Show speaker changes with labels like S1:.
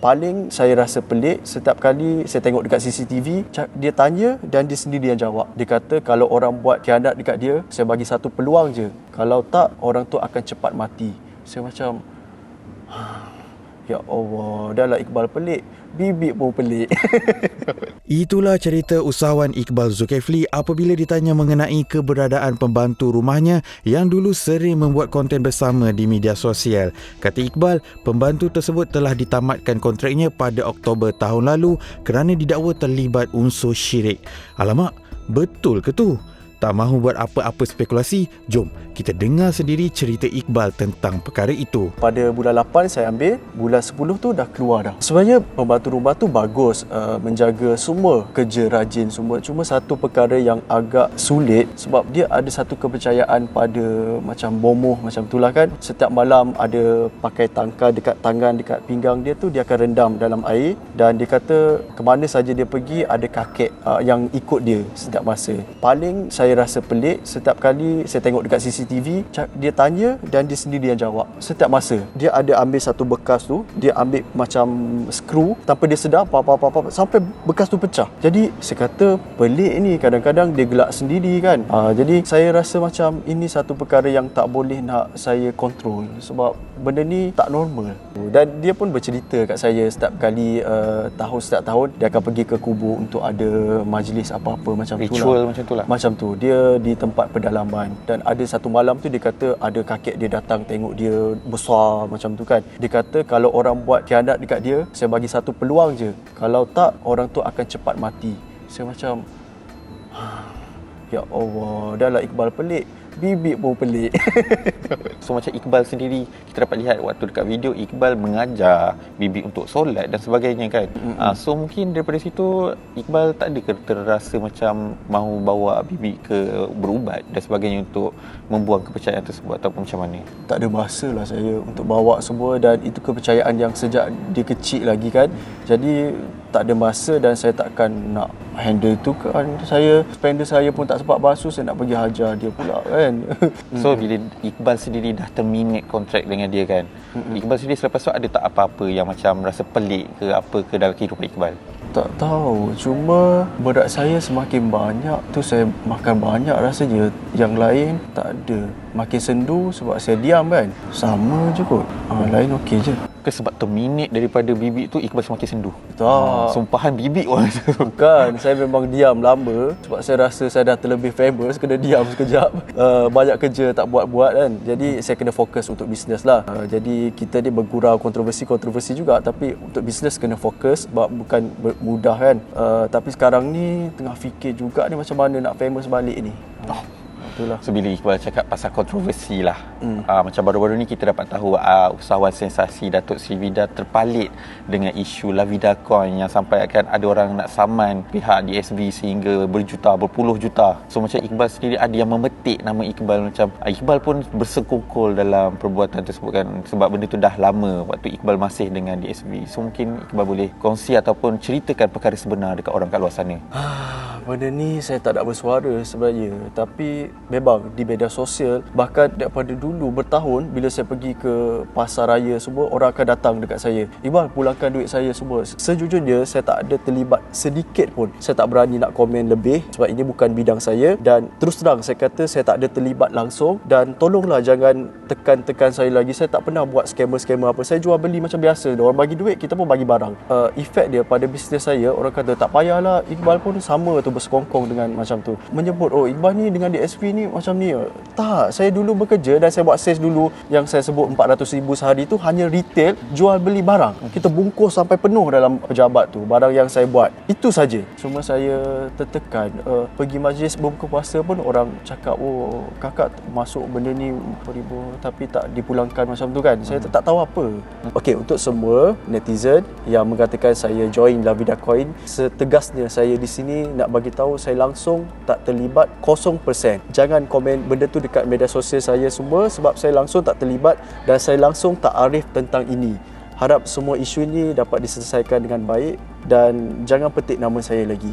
S1: Paling saya rasa pelik, setiap kali saya tengok dekat CCTV, dia tanya dan dia sendiri yang jawab. Dia kata kalau orang buat khianat dekat dia, saya bagi satu peluang je. Kalau tak, orang tu akan cepat mati. Saya macam, ya Allah, dah lah Iqbal pelik, bibik pun pelik.
S2: Itulah cerita usahawan Iqbal Zulkifli apabila ditanya mengenai keberadaan pembantu rumahnya yang dulu sering membuat konten bersama di media sosial. Kata Iqbal, pembantu tersebut telah ditamatkan kontraknya pada Oktober tahun lalu kerana didakwa terlibat unsur syirik. Alamak, betul ke tu? Tak mahu buat apa-apa spekulasi, jom kita dengar sendiri cerita Iqbal tentang perkara itu.
S1: Pada bulan 8 saya ambil, bulan 10 tu dah keluar dah. Sebenarnya pembantu rumah tu bagus, menjaga semua kerja rajin semua. Cuma satu perkara yang agak sulit sebab dia ada satu kepercayaan pada macam bomoh macam itulah kan. Setiap malam ada pakai tangkar dekat tangan, dekat pinggang dia tu, dia akan rendam dalam air dan dia kata ke mana saja dia pergi ada kakek yang ikut dia setiap masa. Paling saya rasa pelik, setiap kali saya tengok dekat CCTV, dia tanya dan dia sendiri yang jawab. Setiap masa dia ada ambil satu bekas tu, dia ambil macam skru tanpa dia sedar apa sampai bekas tu pecah. Jadi saya kata pelik ni, kadang-kadang dia gelak sendiri kan. Jadi saya rasa macam ini satu perkara yang tak boleh nak saya kontrol sebab benda ni tak normal. Dan dia pun bercerita kat saya setiap kali setiap tahun dia akan pergi ke kubur untuk ada majlis apa-apa macam tu lah.
S3: Ritual macam tu lah.
S1: Macam tu, dia di tempat pedalaman dan ada satu malam tu dia kata ada kakek dia datang tengok dia besar macam tu kan. Dia kata kalau orang buat khianat dekat dia, saya bagi satu peluang je. Kalau tak, orang tu akan cepat mati. Saya macam, ya Allah, dah lah Iqbal pelik, bibik pun pelik.
S3: So macam Iqbal sendiri, kita dapat lihat waktu dekat video Iqbal mengajar Bibi untuk solat dan sebagainya kan. So mungkin daripada situ Iqbal tak ada terasa macam mahu bawa Bibi ke berubat dan sebagainya untuk membuang kepercayaan tersebut ataupun macam mana?
S1: Tak ada masa lah saya untuk bawa semua dan itu kepercayaan yang sejak dia kecil lagi kan. Jadi tak ada masa dan saya takkan nak handle tu kan. Spender saya pun tak sempat basuh, saya nak pergi hajar dia pula kan.
S3: So bila Iqbal sendiri dah terminate kontrak dengan dia kan, Iqbal sendiri selepas tu ada tak apa-apa yang macam rasa pelik ke apa ke dalam kehidupan Iqbal?
S1: Tak tahu, cuma berat saya semakin banyak tu saya makan banyak rasanya. Yang lain tak ada. Makin sendu sebab saya diam kan. Sama je kot. Lain okey je.
S3: Ke sebab terminate daripada bibik tu Iqbal semakin sendu?
S1: Tak.
S3: Sumpahan bibik orang tu.
S1: Bukan, saya memang diam lama sebab saya rasa saya dah terlebih famous, kena diam sekejap. Banyak kerja tak buat-buat kan. Jadi saya kena fokus untuk bisnes lah. Jadi kita ni bergurau kontroversi juga, tapi untuk bisnes kena fokus sebab bukan mudah kan. Tapi sekarang ni tengah fikir juga ni macam mana nak famous balik ni. Itulah.
S3: So bila Iqbal cakap pasal kontroversi lah, macam baru-baru ni kita dapat tahu usahawan sensasi Datuk Sri Vida terpalit dengan isu La Vida Coin yang sampai akan ada orang nak saman pihak DSV sehingga berpuluh juta. So macam Iqbal sendiri ada yang memetik nama Iqbal, macam Iqbal pun bersekongkol dalam perbuatan tersebut kan, sebab benda tu dah lama waktu Iqbal masih dengan DSV. So mungkin Iqbal boleh kongsi ataupun ceritakan perkara sebenar dekat orang kat luar sana.
S1: Benda ni saya tak nak bersuara sebenarnya, tapi memang di media sosial, bahkan daripada dulu bertahun bila saya pergi ke pasar raya semua, orang akan datang dekat saya, Iqbal pulangkan duit saya semua. Sejujurnya saya tak ada terlibat sedikit pun. Saya tak berani nak komen lebih sebab ini bukan bidang saya, dan terus terang saya kata saya tak ada terlibat langsung, dan tolonglah jangan tekan-tekan saya lagi. Saya tak pernah buat scammer apa. Saya jual beli macam biasa. Orang bagi duit, kita pun bagi barang. Efek dia pada bisnes saya, orang kata tak payahlah, Iqbal pun sama tu, bersekongkong dengan macam tu. Menyebut Iqbal ni dengan DSP ni macam ni. Tak, saya dulu bekerja dan saya buat sales dulu yang saya sebut 400,000 sehari tu hanya retail, jual beli barang. Kita bungkus sampai penuh dalam pejabat tu barang yang saya buat. Itu saja. Cuma saya tertekan. Pergi majlis berbuka puasa pun orang cakap, kakak masuk benda ni ribu tapi tak dipulangkan macam tu kan. Saya tak tahu apa. Okey, untuk semua netizen yang mengatakan saya join La Vida Coin, setegasnya saya di sini nak bagi tahu saya langsung tak terlibat 0%. Jangan komen benda tu dekat media sosial saya semua sebab saya langsung tak terlibat dan saya langsung tak arif tentang ini. Harap semua isu ini dapat diselesaikan dengan baik dan jangan petik nama saya lagi.